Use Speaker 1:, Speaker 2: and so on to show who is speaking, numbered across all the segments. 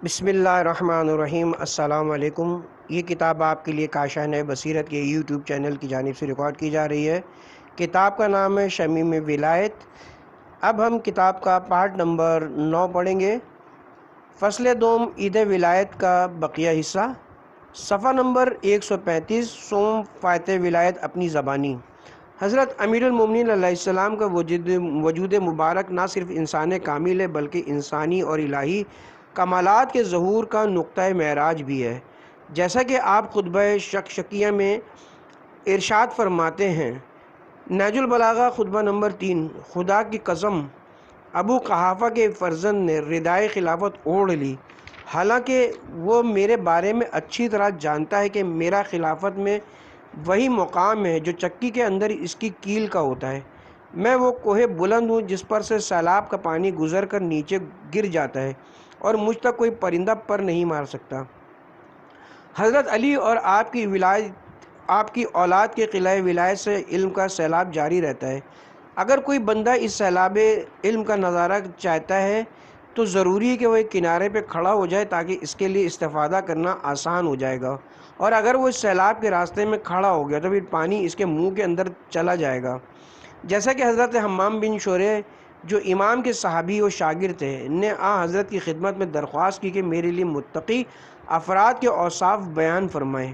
Speaker 1: بسم اللہ الرحمن الرحیم۔ السلام علیکم۔ یہ کتاب آپ کے لیے کاشان بصیرت کے یوٹیوب چینل کی جانب سے ریکارڈ کی جا رہی ہے۔ کتاب کا نام ہے شمیم ولایت۔ اب ہم کتاب کا پارٹ نمبر 9 پڑھیں گے۔ فصل دوم، عید ولایت کا بقیہ حصہ، صفحہ نمبر 135، سوم فاتح ولایت اپنی زبانی۔ حضرت امیر المومنین علیہ السلام کا وجود مبارک نہ صرف انسان کامل ہے بلکہ انسانی اور الہی کمالات کے ظہور کا نقطۂ معراج بھی ہے۔ جیسا کہ آپ خطبہ شکشکیہ میں ارشاد فرماتے ہیں، نہج البلاغہ خطبہ نمبر 3، خدا کی قسم ابو قحافہ کے فرزند نے ردائے خلافت اوڑھ لی، حالانکہ وہ میرے بارے میں اچھی طرح جانتا ہے کہ میرا خلافت میں وہی مقام ہے جو چکی کے اندر اس کی کیل کا ہوتا ہے۔ میں وہ کوہ بلند ہوں جس پر سے سیلاب کا پانی گزر کر نیچے گر جاتا ہے اور مجھ تک کوئی پرندہ پر نہیں مار سکتا۔ حضرت علی اور آپ کی اولاد کے قلعہ ولایت سے علم کا سیلاب جاری رہتا ہے۔ اگر کوئی بندہ اس سیلاب علم کا نظارہ چاہتا ہے تو ضروری ہے کہ وہ ایک کنارے پہ کھڑا ہو جائے تاکہ اس کے لیے استفادہ کرنا آسان ہو جائے گا، اور اگر وہ اس سیلاب کے راستے میں کھڑا ہو گیا تو پھر پانی اس کے منہ کے اندر چلا جائے گا۔ جیسا کہ حضرت حمام بن شورے جو امام کے صحابی و شاگرد تھے نے حضرت کی خدمت میں درخواست کی کہ میرے لیے متقی افراد کے اوصاف بیان فرمائیں۔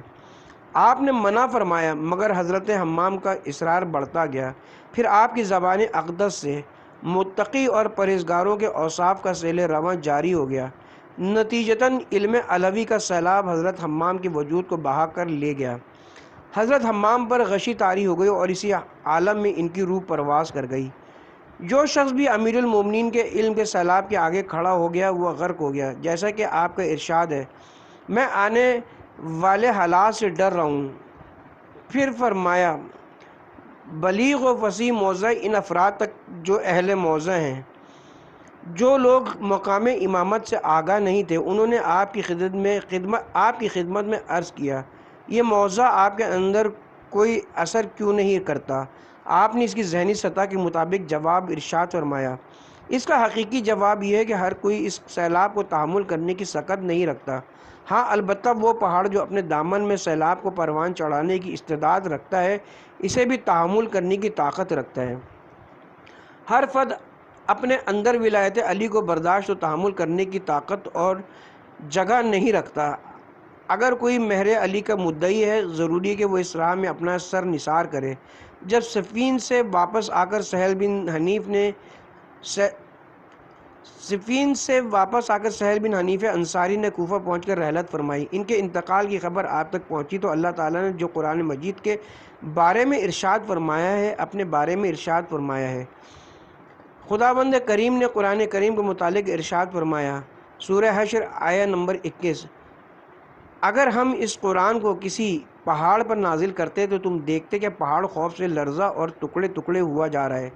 Speaker 1: آپ نے منع فرمایا، مگر حضرت حمام کا اصرار بڑھتا گیا۔ پھر آپ کی زبان اقدس سے متقی اور پرہیزگاروں کے اوصاف کا سیل رواں جاری ہو گیا۔ نتیجتاً علم علوی کا سیلاب حضرت حمام کے وجود کو بہا کر لے گیا۔ حضرت حمام پر غشی طاری ہو گئی اور اسی عالم میں ان کی روح پرواز کر گئی۔ جو شخص بھی امیر المومنین کے علم کے سیلاب کے آگے کھڑا ہو گیا وہ غرق ہو گیا، جیسا کہ آپ کا ارشاد ہے، میں آنے والے حالات سے ڈر رہا ہوں۔ پھر فرمایا، بلیغ و وسیع موضع ان افراد تک جو اہل موضع ہیں، جو لوگ مقام امامت سے آگاہ نہیں تھے، انہوں نے آپ کی خدمت میں عرض کیا، یہ موضع آپ کے اندر کوئی اثر کیوں نہیں کرتا؟ آپ نے اس کی ذہنی سطح کے مطابق جواب ارشاد فرمایا، اس کا حقیقی جواب یہ ہے کہ ہر کوئی اس سیلاب کو تحمل کرنے کی سکت نہیں رکھتا۔ ہاں، البتہ وہ پہاڑ جو اپنے دامن میں سیلاب کو پروان چڑھانے کی استعداد رکھتا ہے، اسے بھی تحمل کرنے کی طاقت رکھتا ہے۔ ہر فرد اپنے اندر ولایت علی کو برداشت و تحمل کرنے کی طاقت اور جگہ نہیں رکھتا۔ اگر کوئی مہر علی کا مدعی ہے، ضروری ہے کہ وہ اس راہ میں اپنا سر نثار کرے۔ جب صفین سے واپس آ کر سہل بن حنیف انصاری نے کوفہ پہنچ کر رحلت فرمائی۔ ان کے انتقال کی خبر آپ تک پہنچی تو اللہ تعالیٰ نے جو قرآن مجید کے بارے میں ارشاد فرمایا ہے، اپنے بارے میں ارشاد فرمایا ہے۔ خداوند کریم نے قرآن کریم کے متعلق ارشاد فرمایا، سورہ حشر آیہ نمبر 21، اگر ہم اس قرآن کو کسی پہاڑ پر نازل کرتے تو تم دیکھتے کہ پہاڑ خوف سے لرزا اور ٹکڑے ٹکڑے ہوا جا رہا ہے۔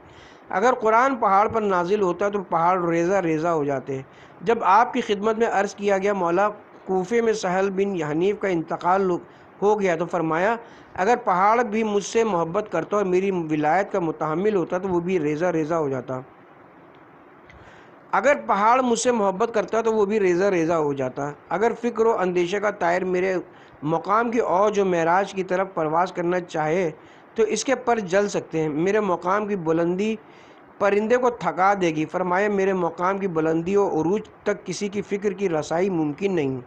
Speaker 1: اگر قرآن پہاڑ پر نازل ہوتا تو پہاڑ ریزہ ریزہ ہو جاتے۔ جب آپ کی خدمت میں عرض کیا گیا، مولا کوفے میں سہل بن حنیف کا انتقال ہو گیا، تو فرمایا، اگر پہاڑ بھی مجھ سے محبت کرتا اور میری ولایت کا متحمل ہوتا تو وہ بھی ریزہ ریزہ ہو جاتا۔ اگر پہاڑ مجھ سے محبت کرتا تو وہ بھی ریزہ ریزہ ہو جاتا۔ اگر فکر و اندیشہ کا طائر میرے مقام کی اوج و معراج کی طرف پرواز کرنا چاہے تو اس کے پر جل سکتے ہیں۔ میرے مقام کی بلندی پرندے کو تھکا دے گی۔ فرمایا، میرے مقام کی بلندی و عروج تک کسی کی فکر کی رسائی ممکن نہیں۔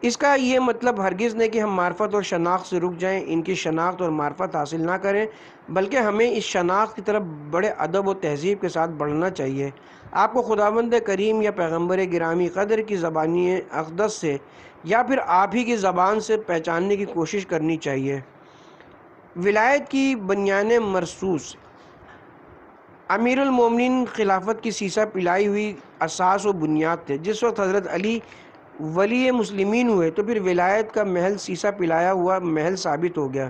Speaker 1: اس کا یہ مطلب ہرگز نہیں کہ ہم معرفت اور شناخت سے رک جائیں، ان کی شناخت اور معرفت حاصل نہ کریں، بلکہ ہمیں اس شناخت کی طرف بڑے ادب و تہذیب کے ساتھ بڑھنا چاہیے۔ آپ کو خداوند کریم یا پیغمبر گرامی قدر کی زبان اقدس سے یا پھر آپ ہی کی زبان سے پہچاننے کی کوشش کرنی چاہیے۔ ولایت کی بنیان مرصوص، امیر المومنین خلافت کی سیسہ پلائی ہوئی اساس و بنیاد تھے۔ جس وقت حضرت علی ولی مسلمین ہوئے تو پھر ولایت کا محل سیسہ پلایا ہوا محل ثابت ہو گیا،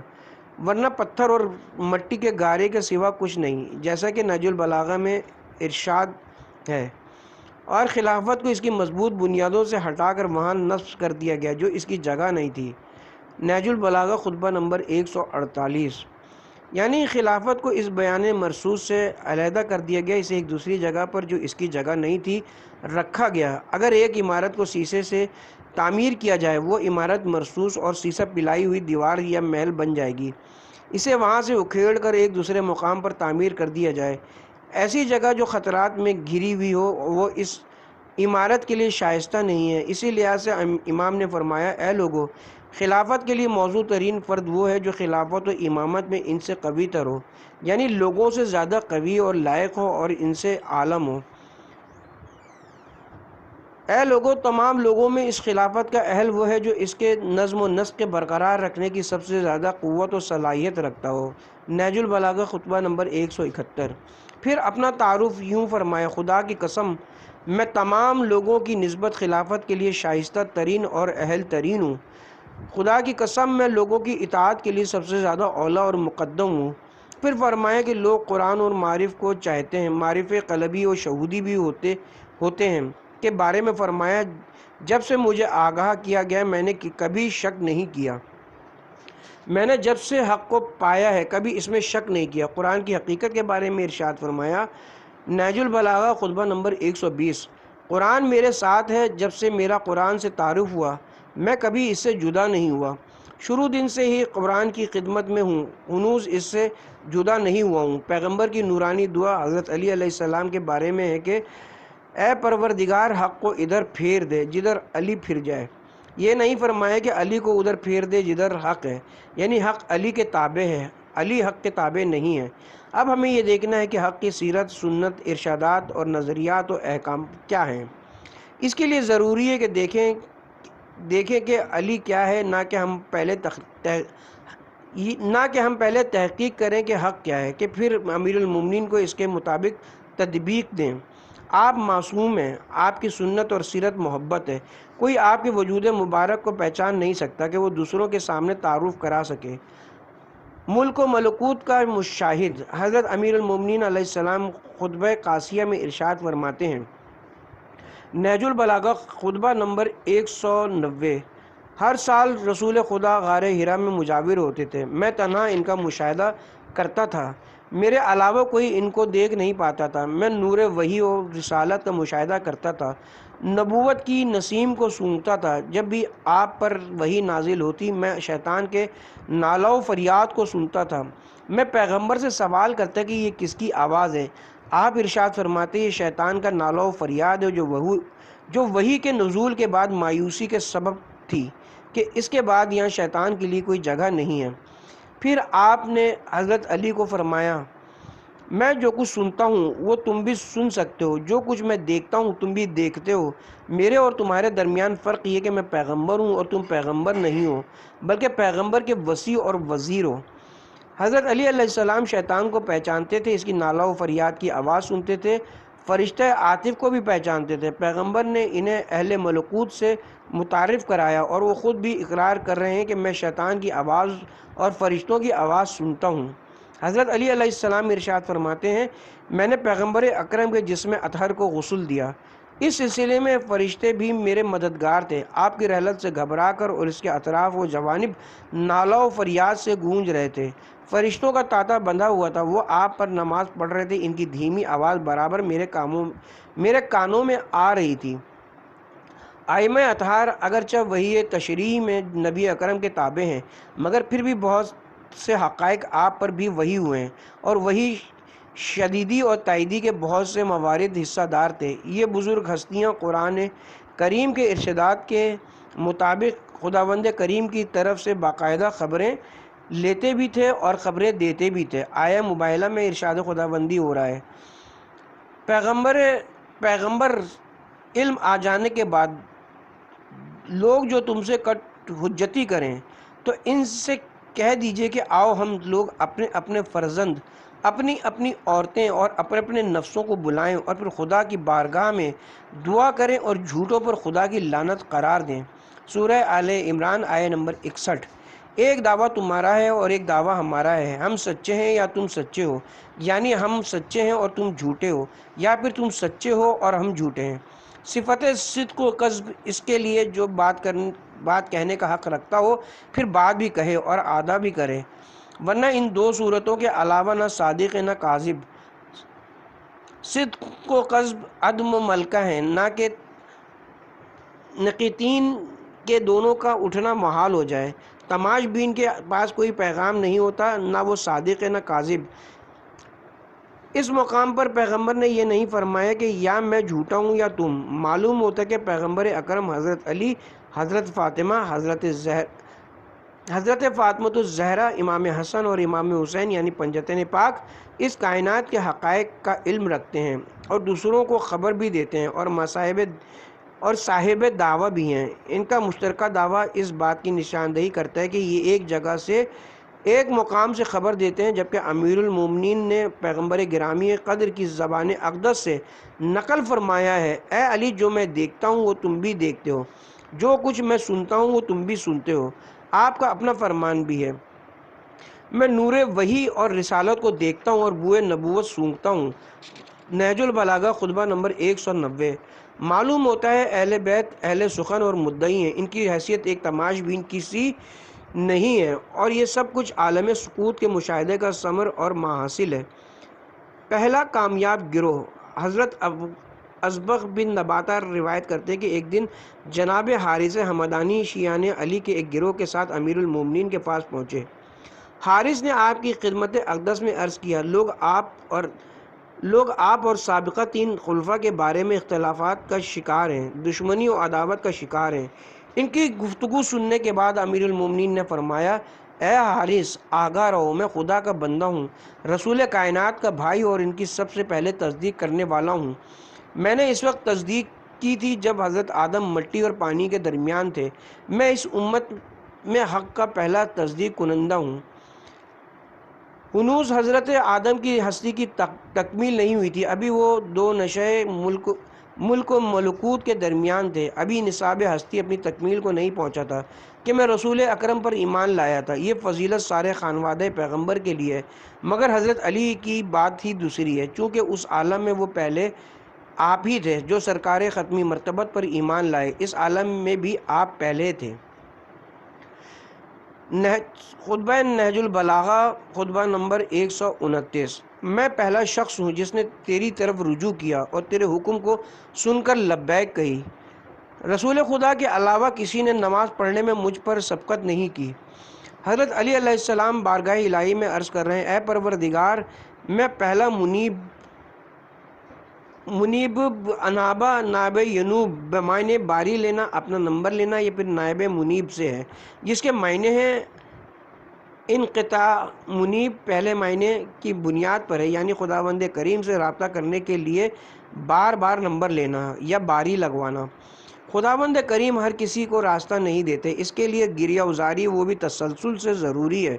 Speaker 1: ورنہ پتھر اور مٹی کے گارے کے سوا کچھ نہیں، جیسا کہ نہج البلاغہ میں ارشاد ہے، اور خلافت کو اس کی مضبوط بنیادوں سے ہٹا کر وہاں نصب کر دیا گیا جو اس کی جگہ نہیں تھی۔ نہج البلاغہ خطبہ نمبر 148۔ یعنی خلافت کو اس بیان مرصوص سے علیحدہ کر دیا گیا، اسے ایک دوسری جگہ پر جو اس کی جگہ نہیں تھی رکھا گیا۔ اگر ایک عمارت کو شیشے سے تعمیر کیا جائے، وہ عمارت مرصوص اور شیشہ پلائی ہوئی دیوار یا محل بن جائے گی۔ اسے وہاں سے اکھیڑ کر ایک دوسرے مقام پر تعمیر کر دیا جائے، ایسی جگہ جو خطرات میں گھری ہوئی ہو، وہ اس عمارت کے لیے شائستہ نہیں ہے۔ اسی لحاظ سے امام نے فرمایا، اے لوگو، خلافت کے لیے موزوں ترین فرد وہ ہے جو خلافت و امامت میں ان سے قوی تر ہو، یعنی لوگوں سے زیادہ قوی اور لائق ہو اور ان سے عالم ہو۔ اے لوگو، تمام لوگوں میں اس خلافت کا اہل وہ ہے جو اس کے نظم و نسق کے برقرار رکھنے کی سب سے زیادہ قوت و صلاحیت رکھتا ہو۔ نہج البلاغہ خطبہ نمبر 171۔ پھر اپنا تعارف یوں فرمایا، خدا کی قسم، میں تمام لوگوں کی نسبت خلافت کے لیے شائستہ ترین اور اہل ترین ہوں۔ خدا کی قسم، میں لوگوں کی اطاعت کے لیے سب سے زیادہ اولیٰ اور مقدم ہوں۔ پھر فرمایا کہ لوگ قرآن اور معارف کو چاہتے ہیں، معارف قلبی اور شہودی بھی ہوتے ہیں کے بارے میں فرمایا، جب سے مجھے آگاہ کیا گیا میں نے کبھی شک نہیں کیا، میں نے جب سے حق کو پایا ہے کبھی اس میں شک نہیں کیا۔ قرآن کی حقیقت کے بارے میں ارشاد فرمایا، نہج البلاغہ خطبہ نمبر 120۔ قرآن میرے ساتھ ہے، جب سے میرا قرآن سے تعارف ہوا میں کبھی اس سے جدا نہیں ہوا، شروع دن سے ہی قرآن کی خدمت میں ہوں، ہنوز اس سے جدا نہیں ہوا ہوں۔ پیغمبر کی نورانی دعا حضرت علی علیہ السلام کے بارے میں ہے کہ اے پروردگار، حق کو ادھر پھیر دے جدھر علی پھر جائے۔ یہ نہیں فرمایا کہ علی کو ادھر پھیر دے جدھر حق ہے، یعنی حق علی کے تابع ہے، علی حق کے تابع نہیں ہے۔ اب ہمیں یہ دیکھنا ہے کہ حق کی سیرت، سنت، ارشادات اور نظریات و احکام کیا ہیں۔ اس کے لیے ضروری ہے کہ دیکھیں کہ علی کیا ہے، نہ کہ ہم پہلے تحقیق کریں کہ حق کیا ہے، کہ پھر امیر المومنین کو اس کے مطابق تطبیق دیں۔ آپ معصوم ہیں، آپ کی سنت اور سیرت محبت ہے، کوئی آپ کے وجود مبارک کو پہچان نہیں سکتا کہ وہ دوسروں کے سامنے تعارف کرا سکے۔ ملک و ملکوت کا مشاہد حضرت امیر المومنین علیہ السلام خطبہ قاسیہ میں ارشاد فرماتے ہیں، نہج البلاغہ خطبہ نمبر 190۔ ہر سال رسول خدا غار حرا میں مجاور ہوتے تھے، میں تنہا ان کا مشاہدہ کرتا تھا، میرے علاوہ کوئی ان کو دیکھ نہیں پاتا تھا۔ میں نور وحی اور رسالت کا مشاہدہ کرتا تھا، نبوت کی نسیم کو سونگھتا تھا۔ جب بھی آپ پر وحی نازل ہوتی میں شیطان کے نالہ و فریاد کو سنتا تھا، میں پیغمبر سے سوال کرتا کہ یہ کس کی آواز ہے؟ آپ ارشاد فرماتے، یہ شیطان کا نالہ و فریاد ہے جو وحی کے نزول کے بعد مایوسی کے سبب تھی کہ اس کے بعد یہاں شیطان کے لیے کوئی جگہ نہیں ہے۔ پھر آپ نے حضرت علی کو فرمایا، میں جو کچھ سنتا ہوں وہ تم بھی سن سکتے ہو، جو کچھ میں دیکھتا ہوں تم بھی دیکھتے ہو، میرے اور تمہارے درمیان فرق یہ کہ میں پیغمبر ہوں اور تم پیغمبر نہیں ہو، بلکہ پیغمبر کے وصی اور وزیر ہو۔ حضرت علی علیہ السلام شیطان کو پہچانتے تھے، اس کی نالہ و فریاد کی آواز سنتے تھے، فرشتہ عاطف کو بھی پہچانتے تھے۔ پیغمبر نے انہیں اہل ملکوت سے متعارف کرایا اور وہ خود بھی اقرار کر رہے ہیں کہ میں شیطان کی آواز اور فرشتوں کی آواز سنتا ہوں۔ حضرت علی علیہ السلام ارشاد فرماتے ہیں، میں نے پیغمبر اکرم کے جسم اطہر کو غسل دیا، اس سلسلے میں فرشتے بھی میرے مددگار تھے۔ آپ کی رحلت سے گھبرا کر اور اس کے اطراف و جوانب نالہ و فریاد سے گونج رہے تھے، فرشتوں کا تانتا بندھا ہوا تھا، وہ آپ پر نماز پڑھ رہے تھے، ان کی دھیمی آواز برابر میرے کانوں میں آ رہی تھی۔ ائمہ اطہار اگرچہ وحی تشریعی میں نبی اکرم کے تابع ہیں، مگر پھر بھی بہت سے حقائق آپ پر بھی وحی ہوئے ہیں، اور وحی شدیدی اور تائیدی کے بہت سے موارد حصہ دار تھے۔ یہ بزرگ ہستیاں قرآن کریم کے ارشادات کے مطابق خداوند کریم کی طرف سے باقاعدہ خبریں لیتے بھی تھے اور خبریں دیتے بھی تھے۔ آیہ مباہلہ میں ارشاد خداوندی ہو رہا ہے، پیغمبر علم آ جانے کے بعد لوگ جو تم سے کٹ حجتی کریں تو ان سے کہہ دیجئے کہ آؤ ہم لوگ اپنے اپنے فرزند، اپنی اپنی عورتیں اور اپنے اپنے نفسوں کو بلائیں اور پھر خدا کی بارگاہ میں دعا کریں اور جھوٹوں پر خدا کی لعنت قرار دیں۔ سورہ آل عمران آیہ نمبر 61۔ ایک دعویٰ تمہارا ہے اور ایک دعویٰ ہمارا ہے، ہم سچے ہیں یا تم سچے ہو، یعنی ہم سچے ہیں اور تم جھوٹے ہو، یا پھر تم سچے ہو اور ہم جھوٹے ہیں۔ صفت صدق و کذب، اس کے لیے جو بات کہنے کا حق رکھتا ہو پھر بات بھی کہے اور آدھا بھی کرے۔ ورنہ ان دو صورتوں کے علاوہ نہ صادق ہے نہ کاذب، صدق و قذب عدم و ملکہ ہیں، نہ کہ نقیتین کے دونوں کا اٹھنا محال ہو جائے۔ تماش بین کے پاس کوئی پیغام نہیں ہوتا، نہ وہ صادق ہے نہ کاذب۔ اس مقام پر پیغمبر نے یہ نہیں فرمایا کہ یا میں جھوٹا ہوں یا تم۔ معلوم ہوتا ہے کہ پیغمبر اکرم حضرت علی، حضرت فاطمہ، حضرت فاطمۃ الزہرا، امام حسن اور امام حسین یعنی پنجتن پاک اس کائنات کے حقائق کا علم رکھتے ہیں اور دوسروں کو خبر بھی دیتے ہیں اور صاحب دعویٰ بھی ہیں۔ ان کا مشترکہ دعویٰ اس بات کی نشاندہی کرتا ہے کہ یہ ایک جگہ سے، ایک مقام سے خبر دیتے ہیں، جبکہ امیر المومنین نے پیغمبر گرامی قدر کی زبان اقدس سے نقل فرمایا ہے: اے علی، جو میں دیکھتا ہوں وہ تم بھی دیکھتے ہو، جو کچھ میں سنتا ہوں وہ تم بھی سنتے ہو۔ آپ کا اپنا فرمان بھی ہے: میں نور وحی اور رسالت کو دیکھتا ہوں اور بوئے نبوت سونگھتا ہوں۔ نہج البلاغہ خطبہ نمبر 190۔ معلوم ہوتا ہے اہل بیت اہل سخن اور مدعی ہیں، ان کی حیثیت ایک تماش بین کی سی نہیں ہے، اور یہ سب کچھ عالم سکوت کے مشاہدے کا ثمر اور محاصل ہے۔ پہلا کامیاب گروہ حضرت ازبغ بن نباتہ روایت کرتے ہیں کہ ایک دن جناب حارث حمدانی شیعان علی کے ایک گروہ کے ساتھ امیر المومنین کے پاس پہنچے۔ حارث نے آپ کی خدمت اقدس میں عرض کیا: لوگ آپ اور سابقہ 3 خلفاء کے بارے میں اختلافات کا شکار ہیں، دشمنی و عداوت کا شکار ہیں۔ ان کی گفتگو سننے کے بعد امیر المومنین نے فرمایا: اے حارث، آگاہ رہو، میں خدا کا بندہ ہوں، رسول کائنات کا بھائی اور ان کی سب سے پہلے تصدیق کرنے والا ہوں۔ میں نے اس وقت تصدیق کی تھی جب حضرت آدم مٹی اور پانی کے درمیان تھے۔ میں اس امت میں حق کا پہلا تصدیق کنندہ ہوں۔ ہنوز حضرت آدم کی ہستی کی تکمیل نہیں ہوئی تھی، ابھی وہ 2 نشئے ملک و ملکوت کے درمیان تھے، ابھی نصاب ہستی اپنی تکمیل کو نہیں پہنچا تھا کہ میں رسول اکرم پر ایمان لایا تھا۔ یہ فضیلت سارے خانوادہ پیغمبر کے لیے ہے، مگر حضرت علی کی بات ہی دوسری ہے، چونکہ اس عالم میں وہ پہلے آپ ہی تھے جو سرکار ختمی مرتبت پر ایمان لائے، اس عالم میں بھی آپ پہلے تھے۔ خطبہ نہج البلاغہ خطبہ نمبر 129۔ میں پہلا شخص ہوں جس نے تیری طرف رجوع کیا اور تیرے حکم کو سن کر لبیک کہی۔ رسول خدا کے علاوہ کسی نے نماز پڑھنے میں مجھ پر سبقت نہیں کی۔ حضرت علی علیہ السلام بارگاہ الہی میں عرض کر رہے ہیں: اے پروردگار، میں پہلا منیب انابہ نائب ینوب بمعنی باری لینا، اپنا نمبر لینا، یا پھر نائب منیب سے ہے، جس کے معنی ہیں انقطاع۔ منیب پہلے معنی کی بنیاد پر ہے، یعنی خداوند کریم سے رابطہ کرنے کے لیے بار بار نمبر لینا یا باری لگوانا۔ خداوند کریم ہر کسی کو راستہ نہیں دیتے، اس کے لیے گریہ وزاری وہ بھی تسلسل سے ضروری ہے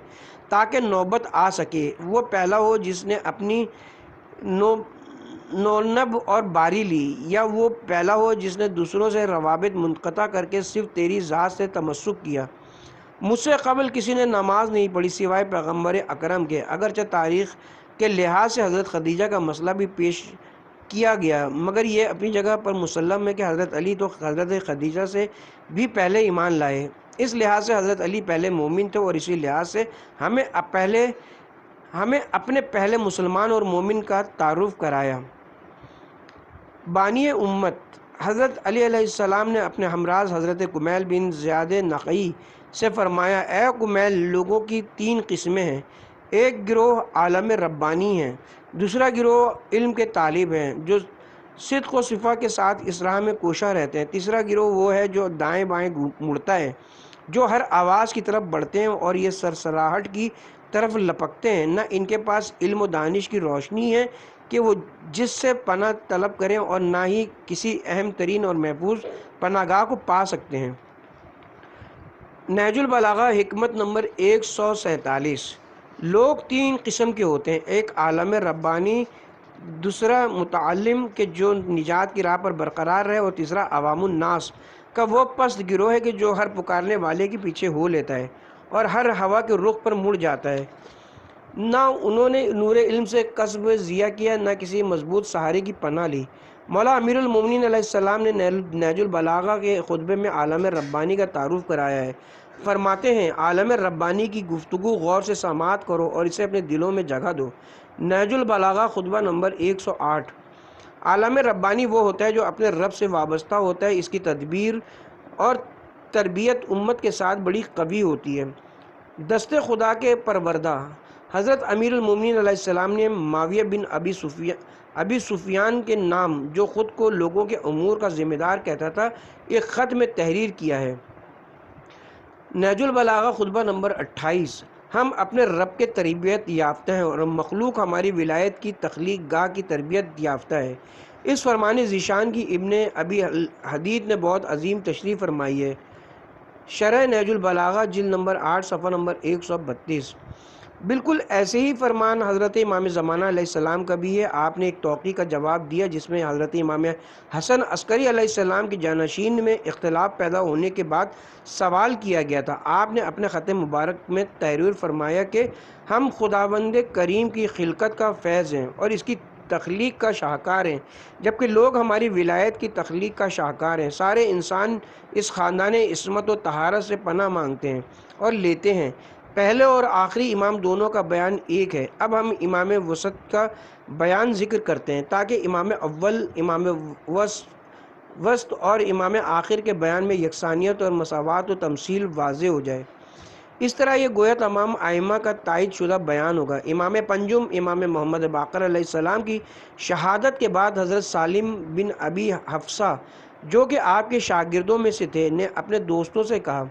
Speaker 1: تاکہ نوبت آ سکے۔ وہ پہلا ہو جس نے اپنی نونب اور باری لی، یا وہ پہلا ہو جس نے دوسروں سے روابط منقطع کر کے صرف تیری ذات سے تمسک کیا۔ مجھ سے قبل کسی نے نماز نہیں پڑھی سوائے پیغمبر اکرم کے، اگرچہ تاریخ کے لحاظ سے حضرت خدیجہ کا مسئلہ بھی پیش کیا گیا، مگر یہ اپنی جگہ پر مسلم ہے کہ حضرت علی تو حضرت خدیجہ سے بھی پہلے ایمان لائے۔ اس لحاظ سے حضرت علی پہلے مومن تھے، اور اسی لحاظ سے ہمیں اپنے پہلے مسلمان اور مومن کا تعارف کرایا۔ بانی امت حضرت علی علیہ السلام نے اپنے ہمراز حضرت کمیل بن زیاد نخعی سے فرمایا: اے کمیل، لوگوں کی 3 قسمیں ہیں، ایک گروہ عالم ربانی ہیں، دوسرا گروہ علم کے طالب ہیں جو صدق و صفا کے ساتھ اس راہ میں کوشاں رہتے ہیں، تیسرا گروہ وہ ہے جو دائیں بائیں مڑتا ہے، جو ہر آواز کی طرف بڑھتے ہیں اور یہ سرسراہٹ کی طرف لپکتے ہیں۔ نہ ان کے پاس علم و دانش کی روشنی ہے کہ وہ جس سے پناہ طلب کریں، اور نہ ہی کسی اہم ترین اور محفوظ پناہ گاہ کو پا سکتے ہیں۔ نہج البلاغہ حکمت نمبر 147۔ لوگ 3 قسم کے ہوتے ہیں، ایک عالم ربانی، دوسرا متعلم کہ جو نجات کی راہ پر برقرار رہے، اور تیسرا عوام الناس کا وہ پست گروہ ہے کہ جو ہر پکارنے والے کے پیچھے ہو لیتا ہے اور ہر ہوا کے رخ پر مڑ جاتا ہے۔ نہ انہوں نے نور علم سے کسب ضیاء کیا، نہ کسی مضبوط سہارے کی پناہ لی، مولا امیر المومنین علیہ السلام نے نہج البلاغہ کے خطبے میں عالم ربانی کا تعارف کرایا ہے۔ فرماتے ہیں عالم ربانی کی گفتگو غور سے سماعت کرو اور اسے اپنے دلوں میں جگہ دو۔ نہج البلاغہ خطبہ نمبر 108۔ عالم ربانی وہ ہوتا ہے جو اپنے رب سے وابستہ ہوتا ہے، اس کی تدبیر اور تربیت امت کے ساتھ بڑی قوی ہوتی ہے۔ دست خدا کے پروردہ حضرت امیر المومنین علیہ السلام نے معاویہ بن ابی سفیان کے نام، جو خود کو لوگوں کے امور کا ذمہ دار کہتا تھا، ایک خط میں تحریر کیا ہے۔ نہج البلاغہ خطبہ نمبر 28۔ ہم اپنے رب کے تربیت یافتہ ہیں اور مخلوق ہماری ولایت کی تخلیق گاہ کی تربیت یافتہ ہے۔ اس فرمان ذیشان کی ابن ابی حدید نے بہت عظیم تشریح فرمائی ہے۔ شرح نہج البلاغہ جلد نمبر 8 صفحہ نمبر 132۔ بالکل ایسے ہی فرمان حضرت امام زمانہ علیہ السلام کا بھی ہے۔ آپ نے ایک توقیع کا جواب دیا جس میں حضرت امام حسن عسکری علیہ السلام کی جانشین میں اختلاف پیدا ہونے کے بعد سوال کیا گیا تھا۔ آپ نے اپنے خط مبارک میں تحریر فرمایا کہ ہم خداوند کریم کی خلقت کا فیض ہیں اور اس کی تخلیق کا شاہکار ہیں، جبکہ لوگ ہماری ولایت کی تخلیق کا شاہکار ہیں۔ سارے انسان اس خاندان عصمت و طہارت سے پناہ مانگتے ہیں اور لیتے ہیں۔ پہلے اور آخری امام دونوں کا بیان ایک ہے۔ اب ہم امام وسط کا بیان ذکر کرتے ہیں تاکہ امام اول، امام وسط اور امام آخر کے بیان میں یکسانیت اور مساوات و تمثیل واضح ہو جائے۔ اس طرح یہ گویا تمام ائمہ کا تائید شدہ بیان ہوگا۔ امام پنجم امام محمد باقر علیہ السلام کی شہادت کے بعد حضرت سالم بن ابی حفصہ، جو کہ آپ کے شاگردوں میں سے تھے، نے اپنے دوستوں سے کہا،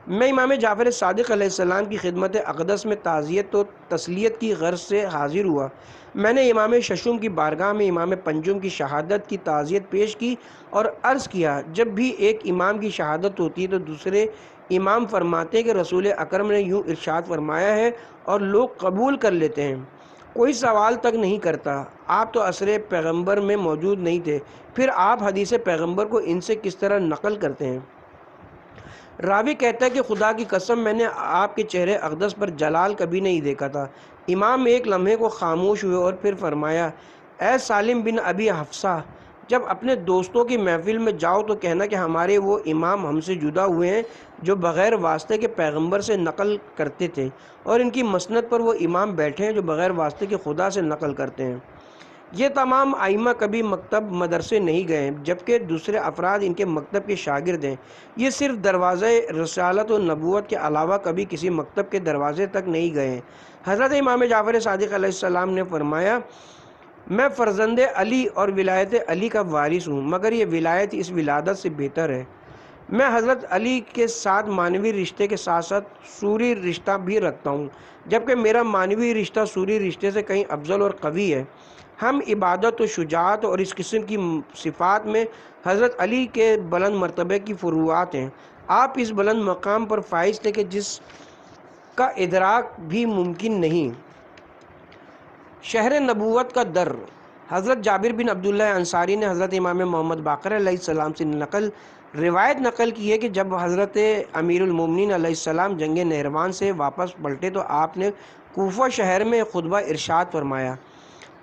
Speaker 1: میں امام جعفر صادق علیہ السلام کی خدمت اقدس میں تعزیت و تسلیت کی غرض سے حاضر ہوا۔ میں نے امام ششم کی بارگاہ میں امام پنجم کی شہادت کی تعزیت پیش کی اور عرض کیا، جب بھی ایک امام کی شہادت ہوتی ہے تو دوسرے امام فرماتے ہیں کہ رسول اکرم نے یوں ارشاد فرمایا ہے اور لوگ قبول کر لیتے ہیں، کوئی سوال تک نہیں کرتا۔ آپ تو عصر پیغمبر میں موجود نہیں تھے، پھر آپ حدیث پیغمبر کو ان سے کس طرح نقل کرتے ہیں؟ راوی کہتا ہے کہ خدا کی قسم میں نے آپ کے چہرے اقدس پر جلال کبھی نہیں دیکھا تھا۔ امام ایک لمحے کو خاموش ہوئے اور پھر فرمایا، اے سالم بن ابی حفصہ، جب اپنے دوستوں کی محفل میں جاؤ تو کہنا کہ ہمارے وہ امام ہم سے جدا ہوئے ہیں جو بغیر واسطے کے پیغمبر سے نقل کرتے تھے، اور ان کی مسند پر وہ امام بیٹھے ہیں جو بغیر واسطے کے خدا سے نقل کرتے ہیں۔ یہ تمام ائمہ کبھی مکتب مدرسے نہیں گئے جبکہ دوسرے افراد ان کے مکتب کے شاگرد ہیں۔ یہ صرف دروازہ رسالت و نبوت کے علاوہ کبھی کسی مکتب کے دروازے تک نہیں گئے ہیں۔ حضرت امام جعفر صادق علیہ السلام نے فرمایا، میں فرزند علی اور ولایت علی کا وارث ہوں، مگر یہ ولایت اس ولادت سے بہتر ہے۔ میں حضرت علی کے ساتھ معنوی رشتے کے ساتھ ساتھ سوری رشتہ بھی رکھتا ہوں، جبکہ میرا معنوی رشتہ سوری رشتے سے کہیں افضل اور قوی ہے۔ ہم عبادت و شجاعت اور اس قسم کی صفات میں حضرت علی کے بلند مرتبے کی فروعات ہیں۔ آپ اس بلند مقام پر فائز تھے کہ جس کا ادراک بھی ممکن نہیں۔ شہر نبوت کا در حضرت جابر بن عبداللہ انصاری نے حضرت امام محمد باقر علیہ السلام سے روایت نقل کی ہے کہ جب حضرت امیر المومنین علیہ السلام جنگ نہروان سے واپس پلٹے تو آپ نے کوفہ شہر میں خطبہ ارشاد فرمایا۔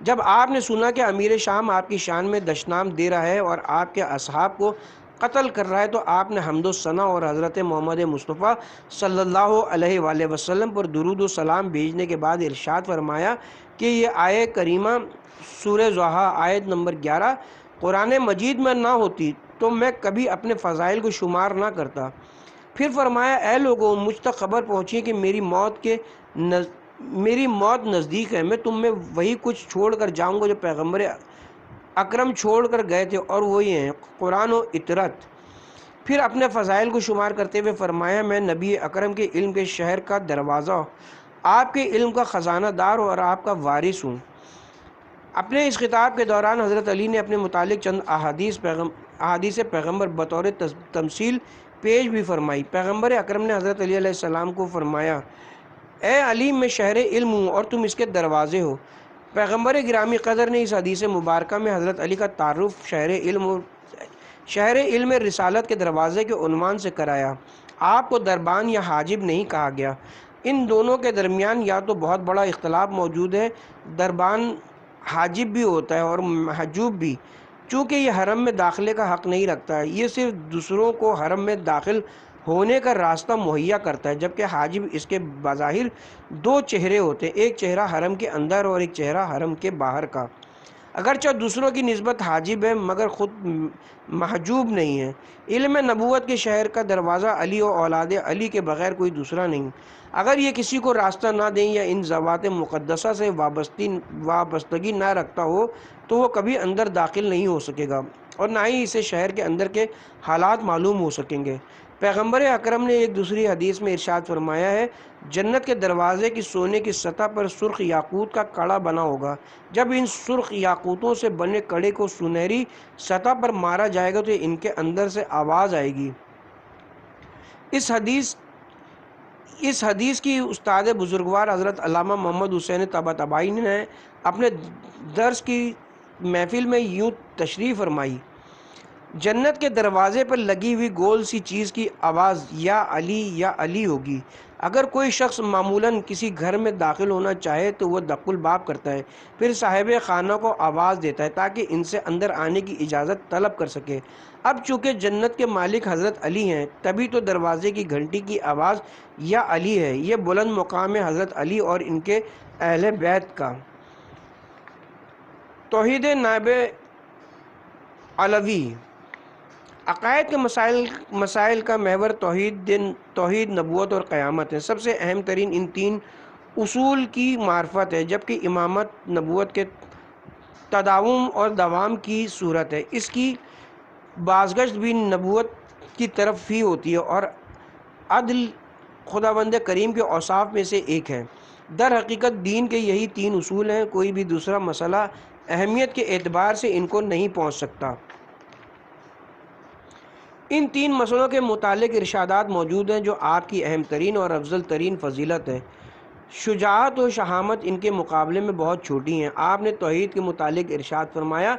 Speaker 1: جب آپ نے سنا کہ امیر شام آپ کی شان میں دشنام دے رہا ہے اور آپ کے اصحاب کو قتل کر رہا ہے تو آپ نے حمد و ثنا اور حضرت محمد مصطفیٰ صلی اللہ علیہ وآلہ وسلم پر درود و سلام بھیجنے کے بعد ارشاد فرمایا کہ یہ آیہ کریمہ سورہ ضحیٰ آیت نمبر 11 قرآن مجید میں نہ ہوتی تو میں کبھی اپنے فضائل کو شمار نہ کرتا۔ پھر فرمایا، اے لوگوں، مجھ تک خبر پہنچی کہ میری موت نزدیک ہے۔ میں تم میں وہی کچھ چھوڑ کر جاؤں گا جو پیغمبر اکرم چھوڑ کر گئے تھے، اور وہی ہیں قرآن و اطرت۔ پھر اپنے فضائل کو شمار کرتے ہوئے فرمایا، میں نبی اکرم کے علم کے شہر کا دروازہ، آپ کے علم کا خزانہ دار اور آپ کا وارث ہوں۔ اپنے اس خطاب کے دوران حضرت علی نے اپنے متعلق چند احادیث پیغمبر بطور تمثیل پیش بھی فرمائی۔ پیغمبر اکرم نے حضرت علی علیہ السلام کو فرمایا، اے علی، میں شہر علم ہوں اور تم اس کے دروازے ہو۔ پیغمبر گرامی قدر نے اس حدیث مبارکہ میں حضرت علی کا تعارف شہر علم رسالت کے دروازے کے عنوان سے کرایا۔ آپ کو دربان یا حاجب نہیں کہا گیا۔ ان دونوں کے درمیان یا تو بہت بڑا اختلاف موجود ہے، دربان حاجب بھی ہوتا ہے اور محجوب بھی۔ چونکہ یہ حرم میں داخلے کا حق نہیں رکھتا ہے، یہ صرف دوسروں کو حرم میں داخل ہونے کا راستہ مہیا کرتا ہے، جبکہ حاجب اس کے بظاہر دو چہرے ہوتے ہیں، ایک چہرہ حرم کے اندر اور ایک چہرہ حرم کے باہر کا۔ اگرچہ دوسروں کی نسبت حاجب ہے مگر خود محجوب نہیں ہے۔ علم نبوت کے شہر کا دروازہ علی و اولاد علی کے بغیر کوئی دوسرا نہیں۔ اگر یہ کسی کو راستہ نہ دیں یا ان ذوات مقدسہ سے وابستگی نہ رکھتا ہو تو وہ کبھی اندر داخل نہیں ہو سکے گا اور نہ ہی اسے شہر کے اندر کے حالات معلوم ہو سکیں گے۔ پیغمبر اکرم نے ایک دوسری حدیث میں ارشاد فرمایا ہے، جنت کے دروازے کی سونے کی سطح پر سرخ یاقوت کا کڑا بنا ہوگا، جب ان سرخ یاقوتوں سے بنے کڑے کو سنہری سطح پر مارا جائے گا تو ان کے اندر سے آواز آئے گی۔ اس حدیث کی استاد بزرگوار حضرت علامہ محمد حسین طباطبائی نے اپنے درس کی محفل میں یوں تشریح فرمائی، جنت کے دروازے پر لگی ہوئی گول سی چیز کی آواز یا علی ہوگی۔ اگر کوئی شخص معمولاً کسی گھر میں داخل ہونا چاہے تو وہ دق الباب کرتا ہے، پھر صاحب خانہ کو آواز دیتا ہے تاکہ ان سے اندر آنے کی اجازت طلب کر سکے۔ اب چونکہ جنت کے مالک حضرت علی ہیں، تبھی تو دروازے کی گھنٹی کی آواز یا علی ہے۔ یہ بلند مقام ہے حضرت علی اور ان کے اہل بیت کا۔ توحید نائب علوی۔ عقائد کے مسائل کا محور توحید، نبوت اور قیامت ہے۔ سب سے اہم ترین ان تین اصول کی معرفت ہے، جبکہ امامت نبوت کے تداوم اور دوام کی صورت ہے۔ اس کی بازگشت بھی نبوت کی طرف ہی ہوتی ہے اور عدل خداوند کریم کے اوصاف میں سے ایک ہے۔ در حقیقت دین کے یہی تین اصول ہیں، کوئی بھی دوسرا مسئلہ اہمیت کے اعتبار سے ان کو نہیں پہنچ سکتا۔ ان تین مسئلوں کے متعلق ارشادات موجود ہیں جو آپ کی اہم ترین اور افضل ترین فضیلت ہے۔ شجاعت و شہامت ان کے مقابلے میں بہت چھوٹی ہیں۔ آپ نے توحید کے متعلق ارشاد فرمایا،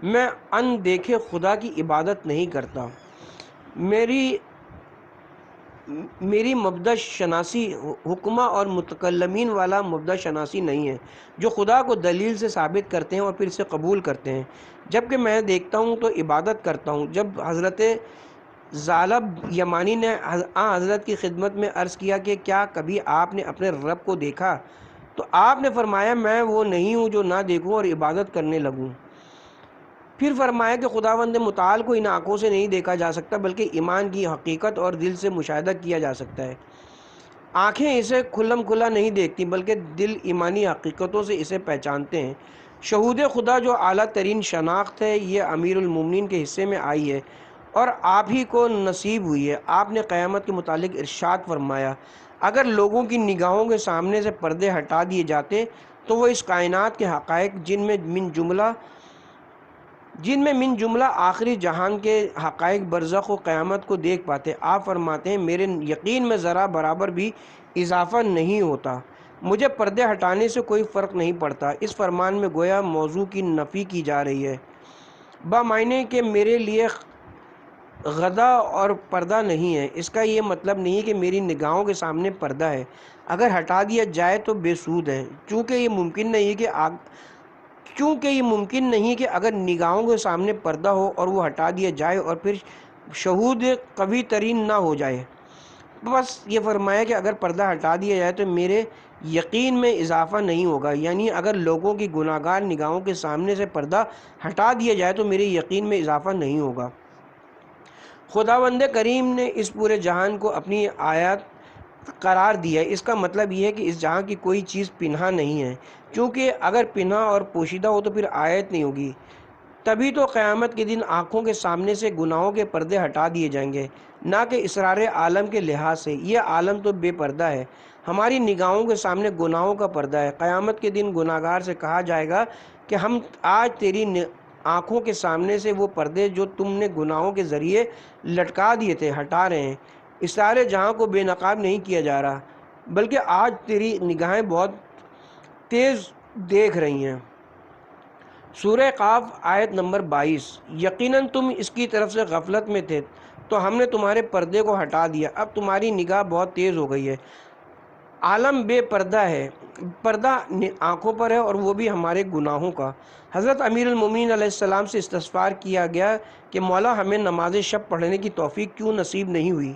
Speaker 1: میں ان دیکھے خدا کی عبادت نہیں کرتا۔ میری مبدأ شناسی حکمہ اور متکلمین والا مبدأ شناسی نہیں ہے جو خدا کو دلیل سے ثابت کرتے ہیں اور پھر سے قبول کرتے ہیں، جبکہ میں دیکھتا ہوں تو عبادت کرتا ہوں۔ جب حضرت ثعلب یمانی نے حضرت کی خدمت میں عرض کیا کہ کیا کبھی آپ نے اپنے رب کو دیکھا، تو آپ نے فرمایا میں وہ نہیں ہوں جو نہ دیکھوں اور عبادت کرنے لگوں۔ پھر فرمایا کہ خداوند متعال کو ان آنکھوں سے نہیں دیکھا جا سکتا بلکہ ایمان کی حقیقت اور دل سے مشاہدہ کیا جا سکتا ہے۔ آنکھیں اسے کھلم کھلا نہیں دیکھتی بلکہ دل ایمانی حقیقتوں سے اسے پہچانتے ہیں۔ شہود خدا جو اعلیٰ ترین شناخت ہے، یہ امیر المومنین کے حصے میں آئی ہے اور آپ ہی کو نصیب ہوئی ہے۔ آپ نے قیامت کے متعلق ارشاد فرمایا، اگر لوگوں کی نگاہوں کے سامنے سے پردے ہٹا دیے جاتے تو وہ اس کائنات کے حقائق جن میں من جملہ آخری جہان کے حقائق برزخ و قیامت کو دیکھ پاتے۔ آپ فرماتے ہیں میرے یقین میں ذرا برابر بھی اضافہ نہیں ہوتا، مجھے پردے ہٹانے سے کوئی فرق نہیں پڑتا۔ اس فرمان میں گویا موضوع کی نفی کی جا رہی ہے، بمعنی کہ میرے لیے غدا اور پردہ نہیں ہے۔ اس کا یہ مطلب نہیں کہ میری نگاہوں کے سامنے پردہ ہے، اگر ہٹا دیا جائے تو بے سود ہے، چونکہ یہ ممکن نہیں کہ اگر نگاہوں کے سامنے پردہ ہو اور وہ ہٹا دیا جائے اور پھر شہود قوی ترین نہ ہو جائے۔ بس یہ فرمایا کہ اگر پردہ ہٹا دیا جائے تو میرے یقین میں اضافہ نہیں ہوگا، یعنی اگر لوگوں کی گناہ گار نگاہوں کے سامنے سے پردہ ہٹا دیا جائے تو میرے یقین میں اضافہ نہیں ہوگا۔ خداوند کریم نے اس پورے جہان کو اپنی آیات قرار دیا ہے۔ اس کا مطلب یہ ہے کہ اس جہاں کی کوئی چیز پنہا نہیں ہے، کیونکہ اگر پنہا اور پوشیدہ ہو تو پھر آیت نہیں ہوگی۔ تبھی تو قیامت کے دن آنکھوں کے سامنے سے گناہوں کے پردے ہٹا دیے جائیں گے، نہ کہ اسرار عالم کے لحاظ سے۔ یہ عالم تو بے پردہ ہے، ہماری نگاہوں کے سامنے گناہوں کا پردہ ہے۔ قیامت کے دن گناہگار سے کہا جائے گا کہ ہم آج تیری آنکھوں کے سامنے سے وہ پردے جو تم نے گناہوں کے ذریعے لٹکا دیے تھے ہٹا رہے ہیں۔ اسرار جہاں کو بے نقاب نہیں کیا جا رہا، بلکہ آج تیری نگاہیں بہت تیز دیکھ رہی ہیں۔ سورہ قاف آیت نمبر 22۔ یقیناً تم اس کی طرف سے غفلت میں تھے تو ہم نے تمہارے پردے کو ہٹا دیا، اب تمہاری نگاہ بہت تیز ہو گئی ہے۔ عالم بے پردہ ہے، پردہ آنکھوں پر ہے اور وہ بھی ہمارے گناہوں کا۔ حضرت امیر المومنین علیہ السلام سے استغفار کیا گیا کہ مولا ہمیں نماز شب پڑھنے کی توفیق کیوں نصیب نہیں ہوئی؟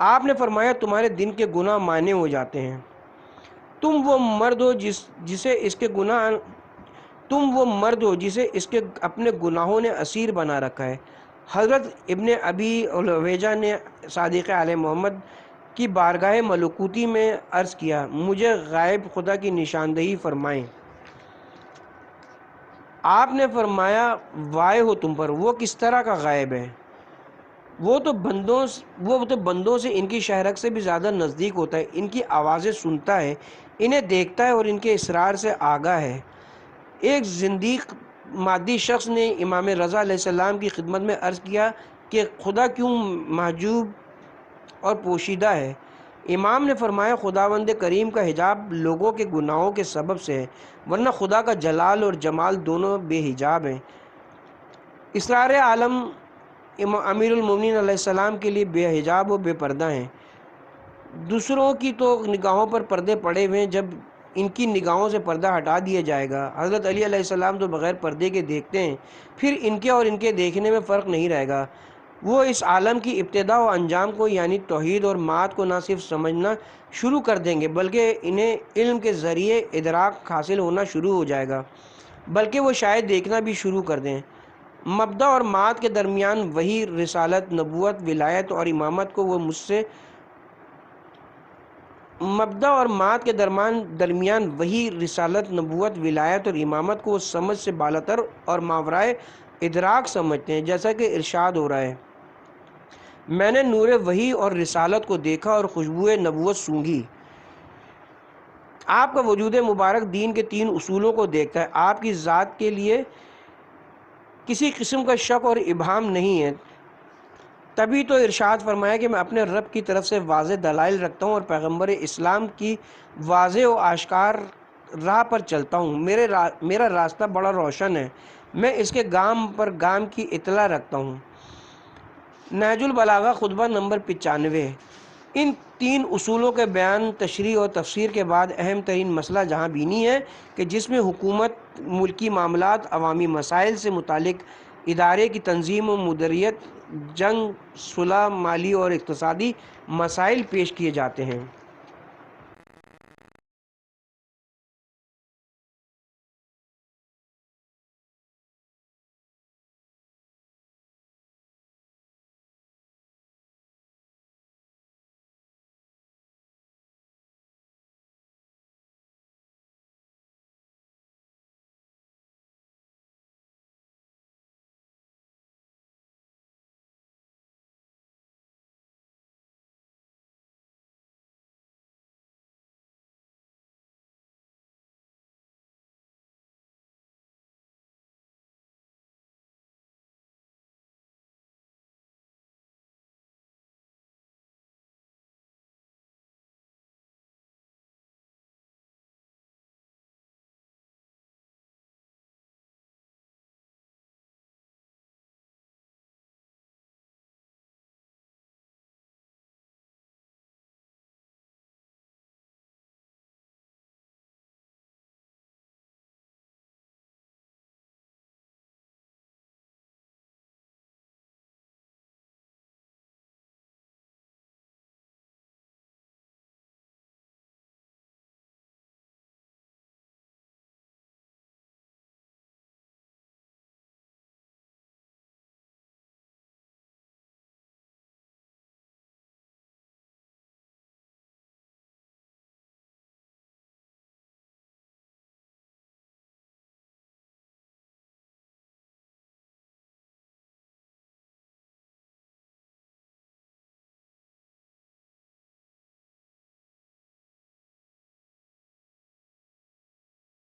Speaker 1: آپ نے فرمایا تمہارے دن کے گناہ مانے ہو جاتے ہیں، تم وہ مرد ہو جسے اس کے اپنے گناہوں نے اسیر بنا رکھا ہے۔ حضرت ابن ابی الویجہ نے صادق علیہ محمد کی بارگاہ ملکوتی میں عرض کیا، مجھے غائب خدا کی نشاندہی فرمائیں۔ آپ نے فرمایا وائے ہو تم پر، وہ کس طرح کا غائب ہے؟ وہ تو بندوں سے ان کی شہرک سے بھی زیادہ نزدیک ہوتا ہے، ان کی آوازیں سنتا ہے، انہیں دیکھتا ہے اور ان کے اسرار سے آگاہ ہے۔ ایک زندیق مادی شخص نے امام رضا علیہ السلام کی خدمت میں عرض کیا کہ خدا کیوں محجوب اور پوشیدہ ہے؟ امام نے فرمایا خداوند کریم کا حجاب لوگوں کے گناہوں کے سبب سے ہے، ورنہ خدا کا جلال اور جمال دونوں بے حجاب ہیں۔ اسرار عالم امیر المومنین علیہ السلام کے لیے بے حجاب و بے پردہ ہیں۔ دوسروں کی تو نگاہوں پر پردے پڑے ہوئے ہیں، جب ان کی نگاہوں سے پردہ ہٹا دیا جائے گا، حضرت علی علیہ السلام تو بغیر پردے کے دیکھتے ہیں، پھر ان کے اور ان کے دیکھنے میں فرق نہیں رہے گا۔ وہ اس عالم کی ابتدا و انجام کو یعنی توحید اور معاد کو نہ صرف سمجھنا شروع کر دیں گے بلکہ انہیں علم کے ذریعے ادراک حاصل ہونا شروع ہو جائے گا، بلکہ وہ شاید دیکھنا بھی شروع کر دیں۔ مبدا اور معاد کے درمیان وہی رسالت، نبوت، ولایت اور امامت کو وہ مجھ سے سمجھ سے بالاتر اور ماورائے ادراک سمجھتے ہیں، جیسا کہ ارشاد ہو رہا ہے، میں نے نور وحی اور رسالت کو دیکھا اور خوشبو نبوت سونگھی۔ آپ کا وجود مبارک دین کے 3 اصولوں کو دیکھتا ہے۔ آپ کی ذات کے لیے کسی قسم کا شک اور ابہام نہیں ہے، تبھی تو ارشاد فرمایا کہ میں اپنے رب کی طرف سے واضح دلائل رکھتا ہوں اور پیغمبر اسلام کی واضح و آشکار راہ پر چلتا ہوں۔ میرا راستہ بڑا روشن ہے، میں اس کے گام پر گام کی اطلاع رکھتا ہوں۔ نہج البلاغہ خطبہ نمبر 95۔ ان 3 اصولوں کے بیان، تشریح اور تفسیر کے بعد اہم ترین مسئلہ جہاں بینی ہے کہ جس میں حکومت، ملکی معاملات، عوامی مسائل سے متعلق ادارے کی تنظیم و مدیریت، جنگ، صلح، مالی اور اقتصادی مسائل پیش کیے جاتے ہیں۔